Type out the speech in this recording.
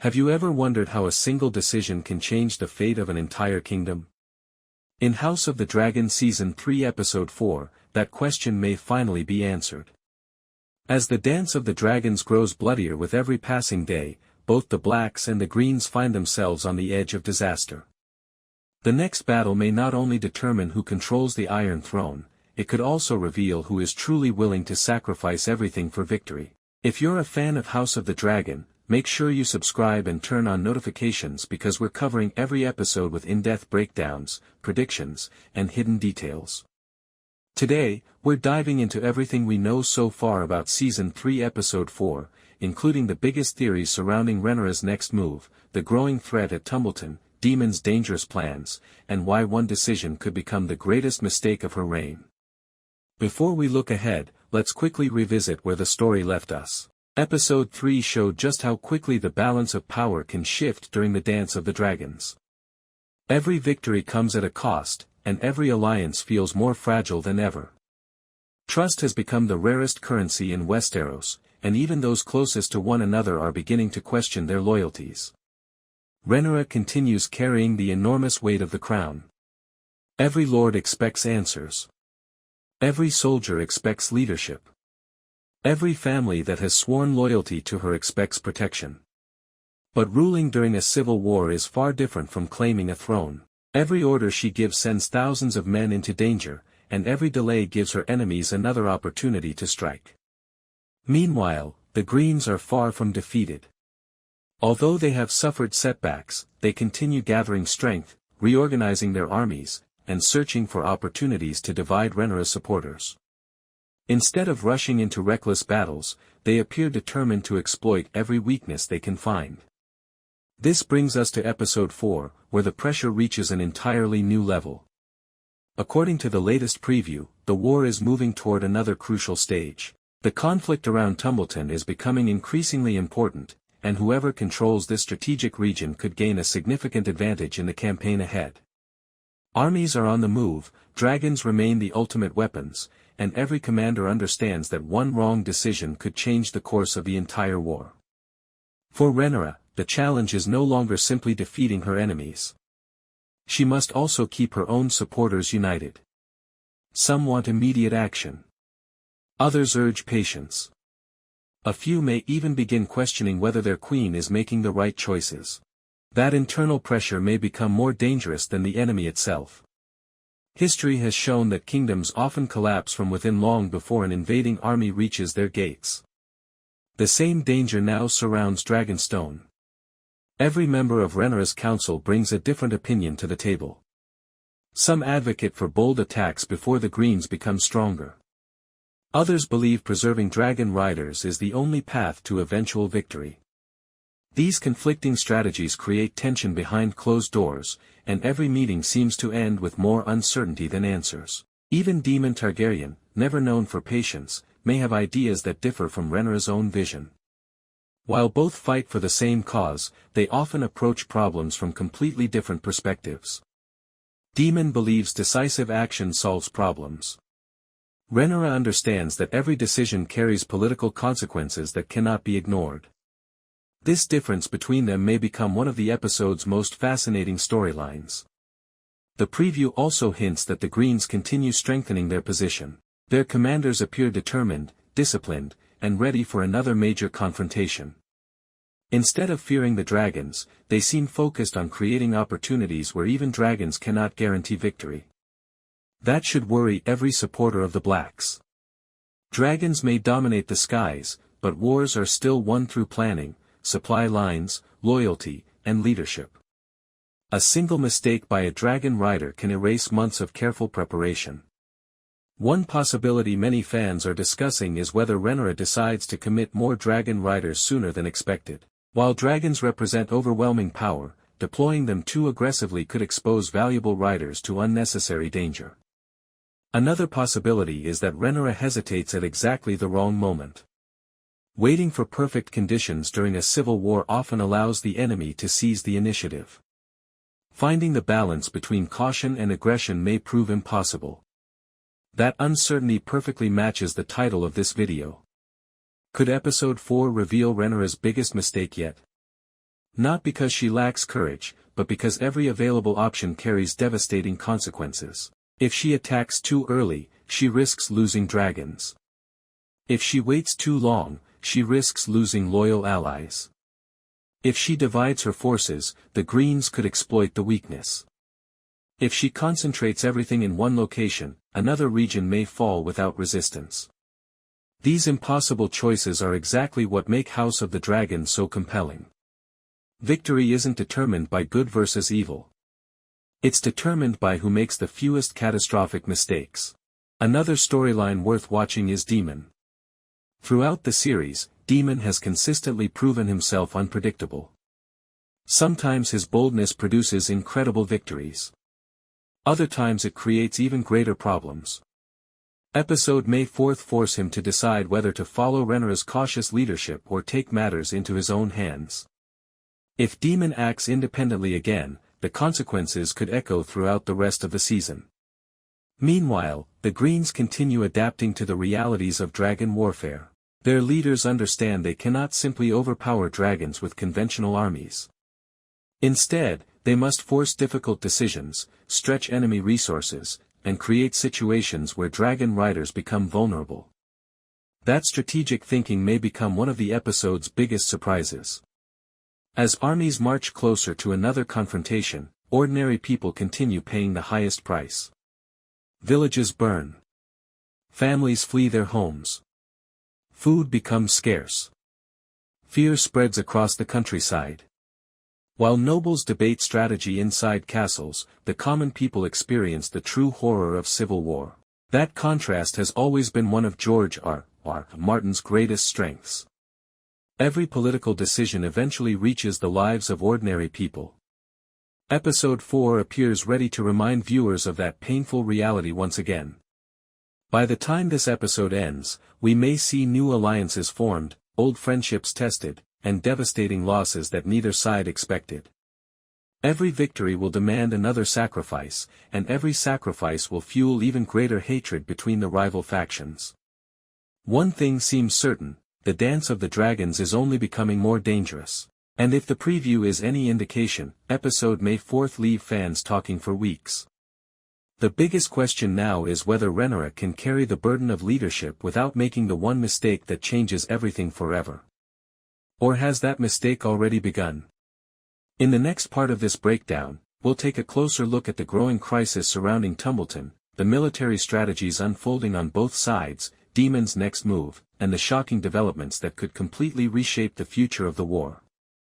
Have you ever wondered how a single decision can change the fate of an entire kingdom? In House of the Dragon Season 3 Episode 4, that question may finally be answered. As the dance of the dragons grows bloodier with every passing day, both the Blacks and the Greens find themselves on the edge of disaster. The next battle may not only determine who controls the Iron Throne, it could also reveal who is truly willing to sacrifice everything for victory. If you're a fan of House of the Dragon, make sure you subscribe and turn on notifications because we're covering every episode with in-depth breakdowns, predictions, and hidden details. Today, we're diving into everything we know so far about Season 3 Episode 4, including the biggest theories surrounding Rhaenyra's next move, the growing threat at Tumbleton, Daemon's dangerous plans, and why one decision could become the greatest mistake of her reign. Before we look ahead, let's quickly revisit where the story left us. Episode 3 showed just how quickly the balance of power can shift during the Dance of the Dragons. Every victory comes at a cost, and every alliance feels more fragile than ever. Trust has become the rarest currency in Westeros, and even those closest to one another are beginning to question their loyalties. Rhaenyra continues carrying the enormous weight of the crown. Every lord expects answers. Every soldier expects leadership. Every family that has sworn loyalty to her expects protection. But ruling during a civil war is far different from claiming a throne. Every order she gives sends thousands of men into danger, and every delay gives her enemies another opportunity to strike. Meanwhile, the Greens are far from defeated. Although they have suffered setbacks, they continue gathering strength, reorganizing their armies, and searching for opportunities to divide Rhaenyra's supporters. Instead of rushing into reckless battles, they appear determined to exploit every weakness they can find. This brings us to Episode 4, where the pressure reaches an entirely new level. According to the latest preview, the war is moving toward another crucial stage. The conflict around Tumbleton is becoming increasingly important, and whoever controls this strategic region could gain a significant advantage in the campaign ahead. Armies are on the move, dragons remain the ultimate weapons, and every commander understands that one wrong decision could change the course of the entire war. For Rhaenyra, the challenge is no longer simply defeating her enemies. She must also keep her own supporters united. Some want immediate action. Others urge patience. A few may even begin questioning whether their queen is making the right choices. That internal pressure may become more dangerous than the enemy itself. History has shown that kingdoms often collapse from within long before an invading army reaches their gates. The same danger now surrounds Dragonstone. Every member of Rhaenyra's council brings a different opinion to the table. Some advocate for bold attacks before the Greens become stronger. Others believe preserving dragon riders is the only path to eventual victory. These conflicting strategies create tension behind closed doors, and every meeting seems to end with more uncertainty than answers. Even Daemon Targaryen, never known for patience, may have ideas that differ from Rhaenyra's own vision. While both fight for the same cause, they often approach problems from completely different perspectives. Daemon believes decisive action solves problems. Rhaenyra understands that every decision carries political consequences that cannot be ignored. This difference between them may become one of the episode's most fascinating storylines. The preview also hints that the Greens continue strengthening their position. Their commanders appear determined, disciplined, and ready for another major confrontation. Instead of fearing the dragons, they seem focused on creating opportunities where even dragons cannot guarantee victory. That should worry every supporter of the Blacks. Dragons may dominate the skies, but wars are still won through planning, supply lines, loyalty, and leadership. A single mistake by a dragon rider can erase months of careful preparation. One possibility many fans are discussing is whether Rhaenyra decides to commit more dragon riders sooner than expected. While dragons represent overwhelming power, deploying them too aggressively could expose valuable riders to unnecessary danger. Another possibility is that Rhaenyra hesitates at exactly the wrong moment. Waiting for perfect conditions during a civil war often allows the enemy to seize the initiative. Finding the balance between caution and aggression may prove impossible. That uncertainty perfectly matches the title of this video. Could Episode 4 reveal Rhaenyra's biggest mistake yet? Not because she lacks courage, but because every available option carries devastating consequences. If she attacks too early, she risks losing dragons. If she waits too long, she risks losing loyal allies. If she divides her forces, the Greens could exploit the weakness. If she concentrates everything in one location, another region may fall without resistance. These impossible choices are exactly what make House of the Dragon so compelling. Victory isn't determined by good versus evil. It's determined by who makes the fewest catastrophic mistakes. Another storyline worth watching is Daemon. Throughout the series, Daemon has consistently proven himself unpredictable. Sometimes his boldness produces incredible victories. Other times it creates even greater problems. Episode May 4 force him to decide whether to follow Rhaenyra's cautious leadership or take matters into his own hands. If Daemon acts independently again, the consequences could echo throughout the rest of the season. Meanwhile, the Greens continue adapting to the realities of dragon warfare. Their leaders understand they cannot simply overpower dragons with conventional armies. Instead, they must force difficult decisions, stretch enemy resources, and create situations where dragon riders become vulnerable. That strategic thinking may become one of the episode's biggest surprises. As armies march closer to another confrontation, ordinary people continue paying the highest price. Villages burn. Families flee their homes. Food becomes scarce. Fear spreads across the countryside. While nobles debate strategy inside castles, the common people experience the true horror of civil war. That contrast has always been one of George R.R. Martin's greatest strengths. Every political decision eventually reaches the lives of ordinary people. Episode 4 appears ready to remind viewers of that painful reality once again. By the time this episode ends, we may see new alliances formed, old friendships tested, and devastating losses that neither side expected. Every victory will demand another sacrifice, and every sacrifice will fuel even greater hatred between the rival factions. One thing seems certain: the dance of the dragons is only becoming more dangerous. And if the preview is any indication, episode May 4 leave fans talking for weeks. The biggest question now is whether Rhaenyra can carry the burden of leadership without making the one mistake that changes everything forever. Or has that mistake already begun? In the next part of this breakdown, we'll take a closer look at the growing crisis surrounding Tumbleton, the military strategies unfolding on both sides, Daemon's next move, and the shocking developments that could completely reshape the future of the war.